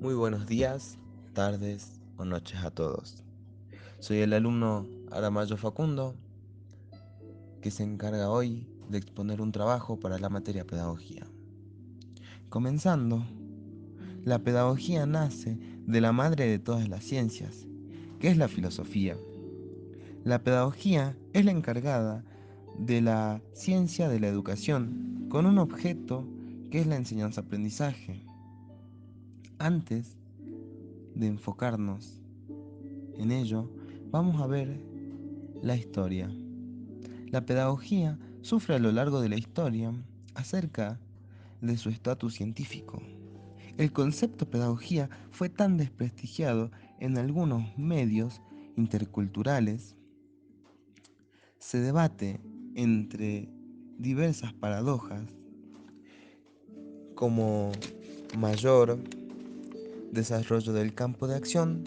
Muy buenos días, tardes o noches a todos. Soy el alumno Aramayo Facundo, que se encarga hoy de exponer un trabajo para la materia pedagogía. Comenzando, la pedagogía nace de la madre de todas las ciencias, que es la filosofía. La pedagogía es la encargada de la ciencia de la educación, con un objeto que es la enseñanza-aprendizaje. Antes de enfocarnos en ello, vamos a ver la historia. La pedagogía sufre a lo largo de la historia acerca de su estatus científico. El concepto pedagogía fue tan desprestigiado en algunos medios interculturales. Se debate entre diversas paradojas como mayor desarrollo del campo de acción,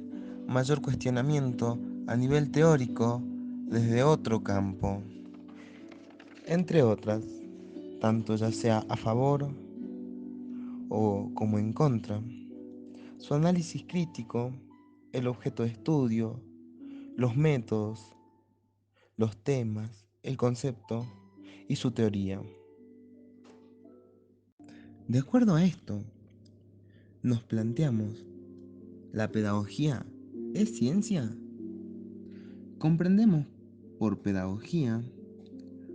mayor cuestionamiento a nivel teórico desde otro campo, entre otras, tanto ya sea a favor o como en contra. Su análisis crítico, el objeto de estudio, los métodos, los temas, el concepto y su teoría. De acuerdo a esto, nos planteamos, ¿la pedagogía es ciencia? Comprendemos por pedagogía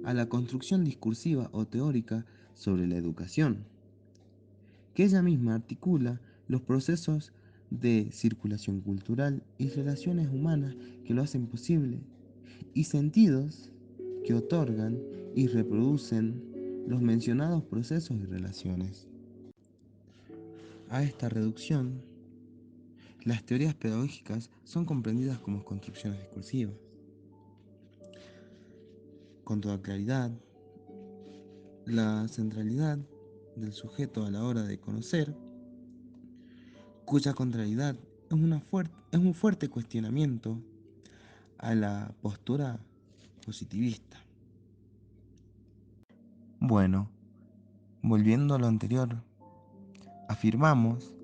a la construcción discursiva o teórica sobre la educación, que ella misma articula los procesos de circulación cultural y relaciones humanas que lo hacen posible, y sentidos que otorgan y reproducen los mencionados procesos y relaciones. A esta reducción, las teorías pedagógicas son comprendidas como construcciones discursivas. Con toda claridad, la centralidad del sujeto a la hora de conocer, cuya contrariedad es un fuerte cuestionamiento a la postura positivista. Bueno, volviendo a lo anterior, afirmamos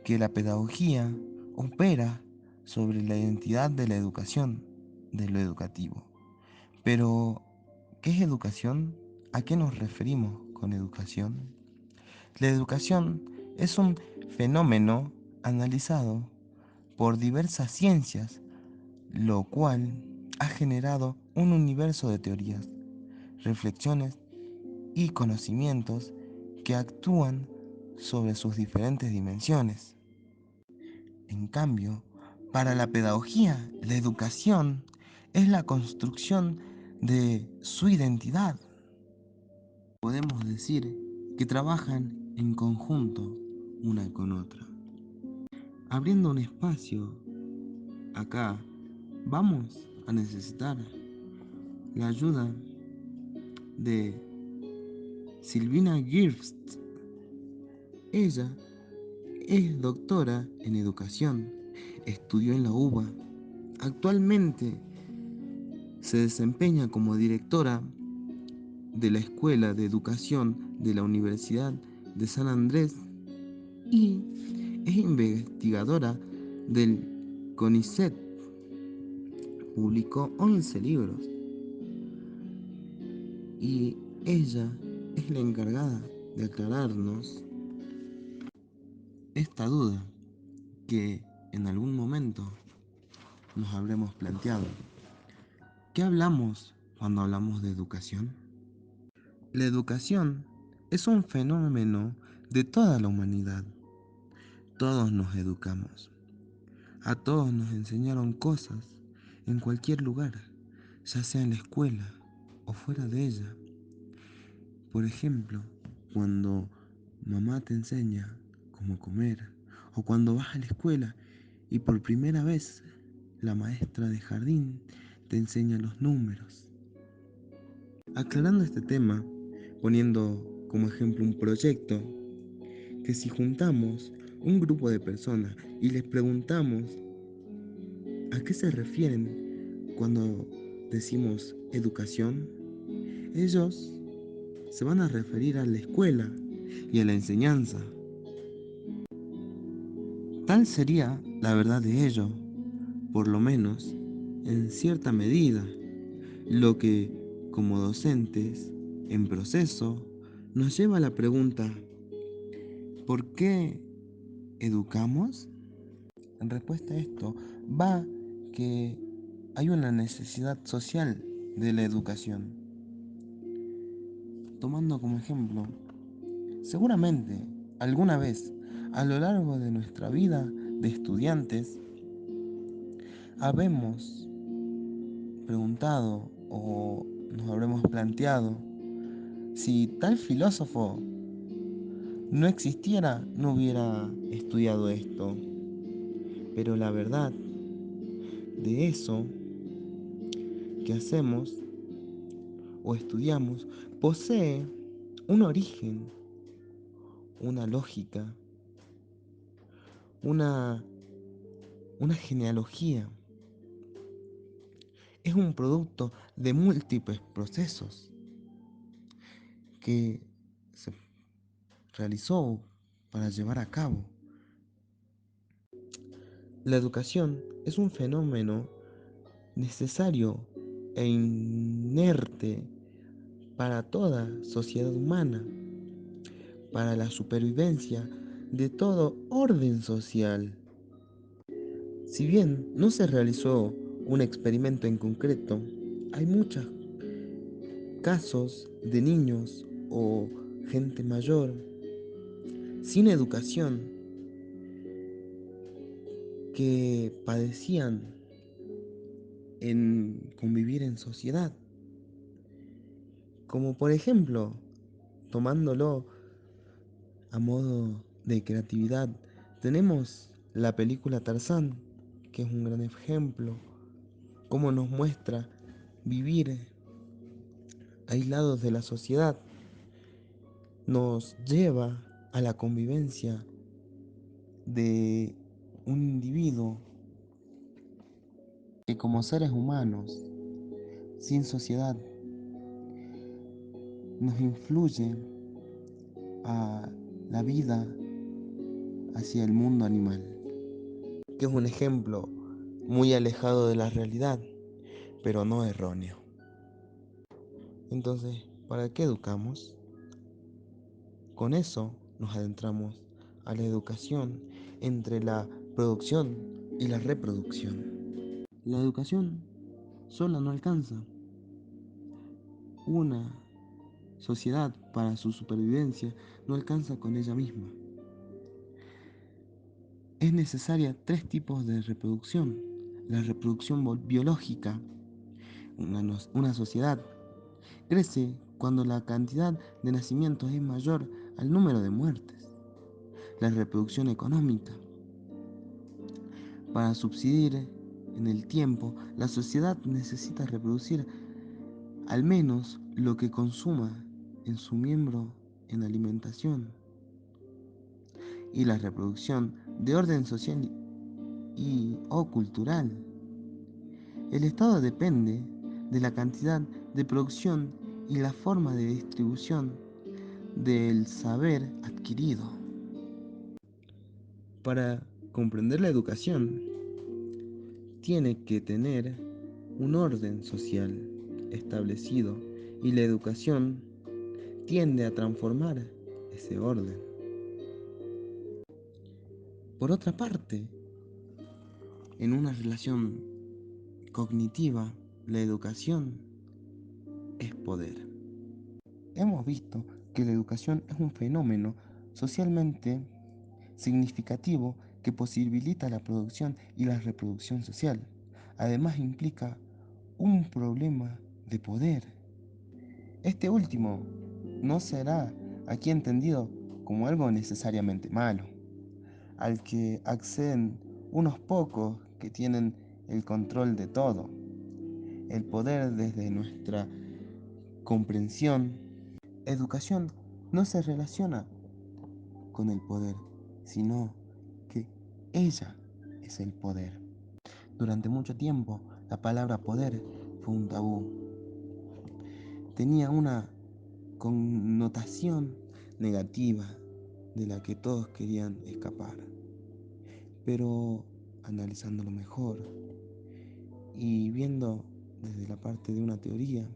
que la pedagogía opera sobre la identidad de la educación, de lo educativo. Pero, ¿qué es educación? ¿A qué nos referimos con educación? La educación es un fenómeno analizado por diversas ciencias, lo cual ha generado un universo de teorías, reflexiones y conocimientos que actúan sobre sus diferentes dimensiones. En cambio, para la pedagogía, la educación es la construcción de su identidad. Podemos decir que trabajan en conjunto una con otra. Abriendo un espacio acá, vamos a necesitar la ayuda de Silvina Girst. Ella es doctora en educación, estudió en la UBA. Actualmente se desempeña como directora de la Escuela de Educación de la Universidad de San Andrés y es investigadora del CONICET. Publicó 11 libros y ella es la encargada de aclararnos esta duda que en algún momento nos habremos planteado. ¿Qué hablamos cuando hablamos de educación? La educación es un fenómeno de toda la humanidad. Todos nos educamos. A todos nos enseñaron cosas en cualquier lugar, ya sea en la escuela o fuera de ella. Por ejemplo, cuando mamá te enseña cómo comer, o cuando vas a la escuela y por primera vez la maestra de jardín te enseña los números. Aclarando este tema, poniendo como ejemplo un proyecto, que si juntamos un grupo de personas y les preguntamos a qué se refieren cuando decimos educación, ellos se van a referir a la escuela y a la enseñanza. Tal sería la verdad de ello, por lo menos en cierta medida, lo que, como docentes en proceso, nos lleva a la pregunta, ¿por qué educamos? En respuesta a esto va que hay una necesidad social de la educación. Tomando como ejemplo, seguramente alguna vez a lo largo de nuestra vida de estudiantes habemos preguntado o nos habremos planteado si tal filósofo no existiera, no hubiera estudiado esto. Pero la verdad de eso que hacemos o estudiamos posee un origen, una lógica, una, una genealogía. Es un producto de múltiples procesos que se realizó para llevar a cabo. La educación es un fenómeno necesario e inerte para toda sociedad humana, para la supervivencia de todo orden social. Si bien no se realizó un experimento en concreto, hay muchos casos de niños o gente mayor sin educación que padecían en convivir en sociedad. Como por ejemplo, tomándolo a modo de creatividad, tenemos la película Tarzán, que es un gran ejemplo, cómo nos muestra vivir aislados de la sociedad, nos lleva a la convivencia de un individuo que como seres humanos, sin sociedad, nos influye a la vida hacia el mundo animal, que es un ejemplo muy alejado de la realidad, pero no erróneo. Entonces, ¿para qué educamos? Con eso nos adentramos a la educación entre la producción y la reproducción. La educación sola no alcanza. Una sociedad para su supervivencia no alcanza con ella misma. Es necesaria tres tipos de reproducción. La reproducción biológica. Una sociedad crece cuando la cantidad de nacimientos es mayor al número de muertes. La reproducción económica. Para subsistir en el tiempo, la sociedad necesita reproducir al menos lo que consuma en su miembro en alimentación. Y la reproducción de orden social y o cultural. El Estado depende de la cantidad de producción y la forma de distribución del saber adquirido. Para comprender la educación, tiene que tener un orden social establecido y la educación tiende a transformar ese orden. Por otra parte, en una relación cognitiva, la educación es poder. Hemos visto que la educación es un fenómeno socialmente significativo que posibilita la producción y la reproducción social. Además implica un problema de poder. Este último no será aquí entendido como algo necesariamente malo, al que acceden unos pocos que tienen el control de todo. El poder desde nuestra comprensión. Educación no se relaciona con el poder, sino que ella es el poder. Durante mucho tiempo, la palabra poder fue un tabú. Tenía una connotación negativa de la que todos querían escapar. pero analizándolo mejor y viendo desde la parte de una teoría,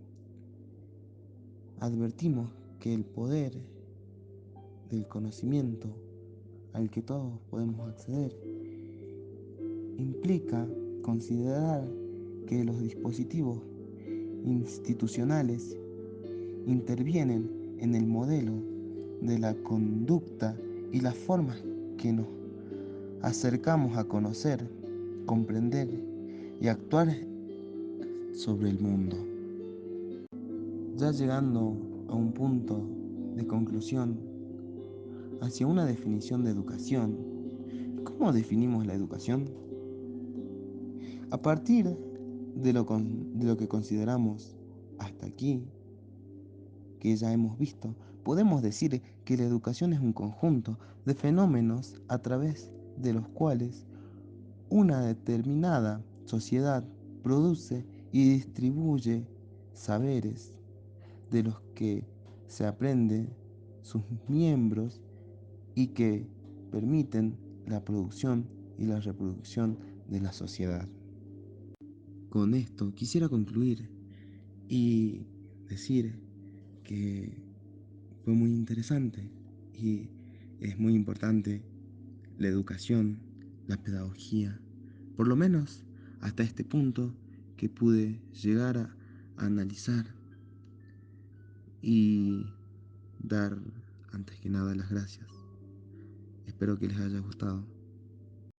advertimos que el poder del conocimiento al que todos podemos acceder implica considerar que los dispositivos institucionales intervienen en el modelo de la conducta y las formas que nos acercamos a conocer, comprender y actuar sobre el mundo. Ya llegando a un punto de conclusión hacia una definición de educación, ¿cómo definimos la educación? A partir de lo que consideramos hasta aquí, que ya hemos visto, podemos decir que la educación es un conjunto de fenómenos a través de los cuales una determinada sociedad produce y distribuye saberes de los que se aprende sus miembros y que permiten la producción y la reproducción de la sociedad. Con esto quisiera concluir y decir que fue muy interesante y es muy importante la educación, la pedagogía, por lo menos hasta este punto que pude llegar a analizar y dar antes que nada las gracias. Espero que les haya gustado.